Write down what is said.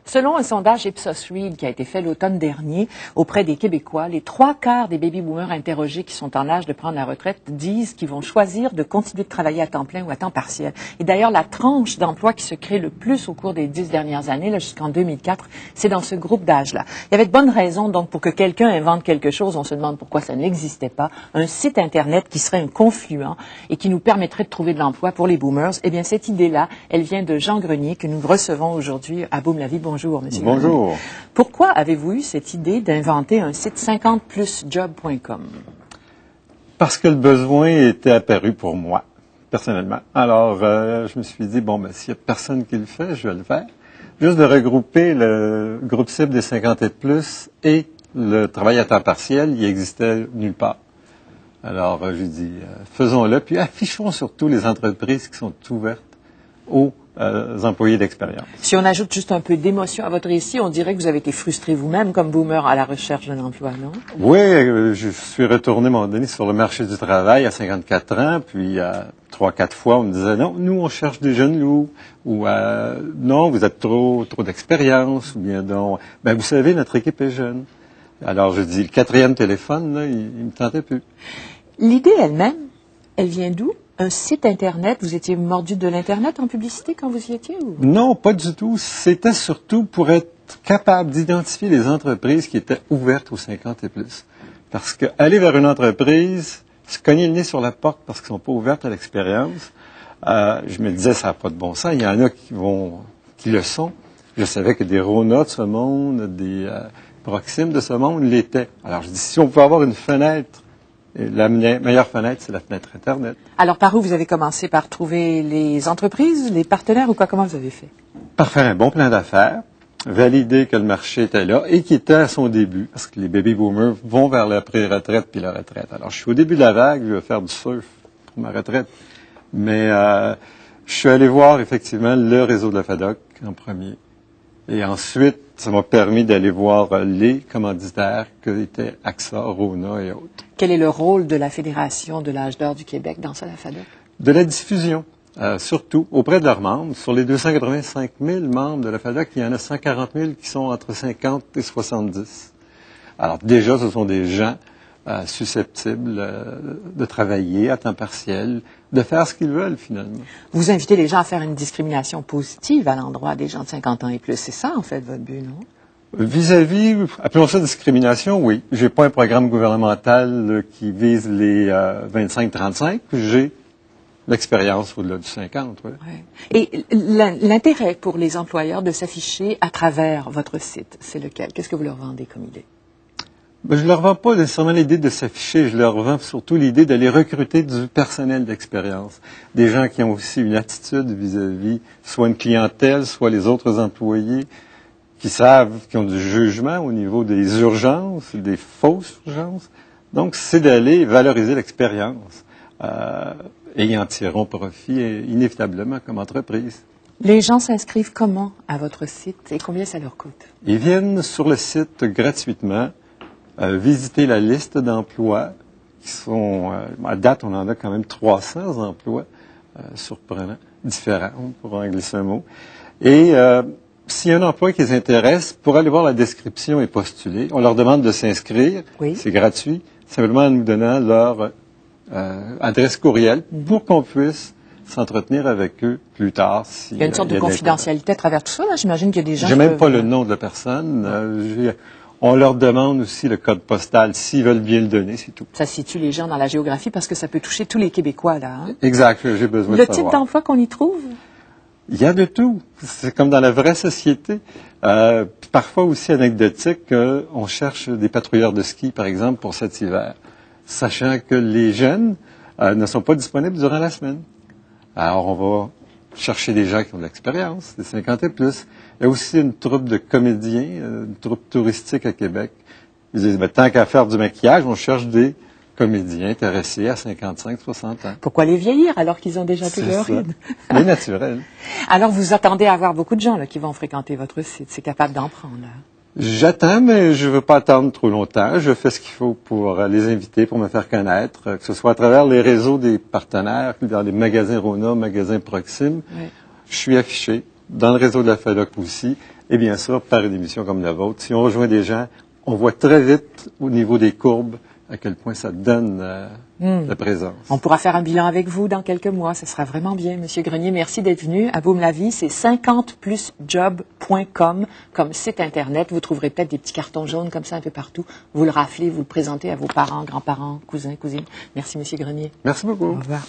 Selon un sondage Ipsos-Reid qui a été fait l'automne dernier auprès des Québécois, les 3/4 des baby-boomers interrogés qui sont en âge de prendre la retraite disent qu'ils vont choisir de continuer de travailler à temps plein ou à temps partiel. Et d'ailleurs, la tranche d'emploi qui se crée le plus au cours des 10 dernières années, là, jusqu'en 2004, c'est dans ce groupe d'âge-là. Il y avait de bonnes raisons, donc, pour que quelqu'un invente quelque chose. On se demande pourquoi ça n'existait pas. Un site Internet qui serait un confluent et qui nous permettrait de trouver de l'emploi pour les boomers. Eh bien, cette idée-là, elle vient de Jean Grenier, que nous recevons aujourd'hui à Boom la vie. Bonjour, monsieur. Bonjour. Pourquoi avez-vous eu cette idée d'inventer un site 50plusjob.com? Parce que le besoin était apparu pour moi, personnellement. Alors, je me suis dit, bon, ben, s'il n'y a personne qui le fait, je vais le faire. Juste de regrouper le groupe cible des 50 et plus et le travail à temps partiel, il existait nulle part. Alors, j'ai dit, faisons-le, puis affichons surtout les entreprises qui sont ouvertes aux employés d'expérience. Si on ajoute juste un peu d'émotion à votre récit, on dirait que vous avez été frustré vous-même comme boomer à la recherche d'un emploi, non? Oui, je suis retourné à un moment donné sur le marché du travail à 54 ans, puis 3-4 fois, on me disait, non, nous, on cherche des jeunes loups, ou non, vous êtes trop d'expérience, ou bien non, ben, vous savez, notre équipe est jeune. Alors, je dis, le 4e téléphone, là, il me tentait plus. L'idée elle-même, elle vient d'où? Un site Internet, vous étiez mordu de l'Internet en publicité quand vous y étiez? Ou? Non, pas du tout. C'était surtout pour être capable d'identifier les entreprises qui étaient ouvertes aux 50 et plus. Parce que aller vers une entreprise, se cogner le nez sur la porte parce qu'ils ne sont pas ouvertes à l'expérience, je me disais, ça n'a pas de bon sens. Il y en a qui le sont. Je savais que des Rona de ce monde, des Proxim de ce monde l'étaient. Alors, je dis, si on pouvait avoir une fenêtre, et la meilleure fenêtre, c'est la fenêtre Internet. Alors, par où vous avez commencé? Par trouver les entreprises, les partenaires ou quoi? Comment vous avez fait? Par faire un bon plan d'affaires, valider que le marché était là et qu'il était à son début, parce que les baby boomers vont vers la pré-retraite puis la retraite. Alors, je suis au début de la vague, je vais faire du surf pour ma retraite. Mais je suis allé voir effectivement le réseau de la FADOC en premier. Et ensuite, ça m'a permis d'aller voir les commanditaires que étaient AXA, Rona et autres. Quel est le rôle de la Fédération de l'âge d'or du Québec dans ça, la FADOC? De la diffusion, surtout auprès de leurs membres. Sur les 285 000 membres de la FADOC, il y en a 140 000 qui sont entre 50 et 70. Alors déjà, ce sont des gens susceptibles de travailler à temps partiel, de faire ce qu'ils veulent finalement. Vous invitez les gens à faire une discrimination positive à l'endroit des gens de 50 ans et plus. C'est ça, en fait, votre but, non? Vis-à-vis, appelons ça discrimination, oui. J'ai pas un programme gouvernemental qui vise les 25-35. J'ai l'expérience au-delà du 50, oui. Ouais. Et l'intérêt pour les employeurs de s'afficher à travers votre site, c'est lequel? Qu'est-ce que vous leur vendez comme idée? Ben, je leur vends pas nécessairement l'idée de s'afficher, je leur vends surtout l'idée d'aller recruter du personnel d'expérience. Des gens qui ont aussi une attitude vis-à-vis soit une clientèle, soit les autres employés, qui savent, qui ont du jugement au niveau des urgences, des fausses urgences. Donc, c'est d'aller valoriser l'expérience. Et ils en tireront profit inévitablement comme entreprise. Les gens s'inscrivent comment à votre site et combien ça leur coûte? Ils viennent sur le site gratuitement, visiter la liste d'emplois qui sont, à date, on en a quand même 300 emplois surprenants, différents, pour en glisser un mot. Et s'il y a un emploi qui les intéresse, pour aller voir la description et postuler, on leur demande de s'inscrire. Oui. C'est gratuit, simplement en nous donnant leur adresse courriel pour qu'on puisse s'entretenir avec eux plus tard. Il y a une sorte de confidentialité à travers tout ça, là. J'imagine qu'il y a des gens J'ai même pas le nom de la personne. On leur demande aussi le code postal, s'ils veulent bien le donner, c'est tout. Ça situe les gens dans la géographie parce que ça peut toucher tous les Québécois, là. Hein? Exact, j'ai besoin de savoir. Le type d'emploi qu'on y trouve? Il y a de tout. C'est comme dans la vraie société. Parfois aussi anecdotique, on cherche des patrouilleurs de ski, par exemple, pour cet hiver, sachant que les jeunes ne sont pas disponibles durant la semaine. Alors, on va chercher des gens qui ont de l'expérience, des 50 et plus. Il y a aussi une troupe de comédiens, une troupe touristique à Québec. Ils disent, tant qu'à faire du maquillage, on cherche des comédiens intéressés à 55-60 ans. Pourquoi les vieillir alors qu'ils ont déjà tout leur ride? C'est naturel. Alors, vous attendez à avoir beaucoup de gens là, qui vont fréquenter votre site. C'est capable d'en prendre, là. J'attends, mais je ne veux pas attendre trop longtemps. Je fais ce qu'il faut pour les inviter, pour me faire connaître, que ce soit à travers les réseaux des partenaires, dans les magasins Rona, magasins Proxim. Oui. Je suis affiché. dans le réseau de la FALOC aussi, et bien sûr, par une émission comme la vôtre. Si on rejoint des gens, on voit très vite au niveau des courbes à quel point ça donne la présence. On pourra faire un bilan avec vous dans quelques mois. Ce sera vraiment bien. Monsieur Grenier, merci d'être venu. À Boum la vie, c'est 50plusjob.com comme site Internet. Vous trouverez peut-être des petits cartons jaunes comme ça un peu partout. Vous le raflez, vous le présentez à vos parents, grands-parents, cousins, cousines. Merci, Monsieur Grenier. Merci beaucoup. Au revoir.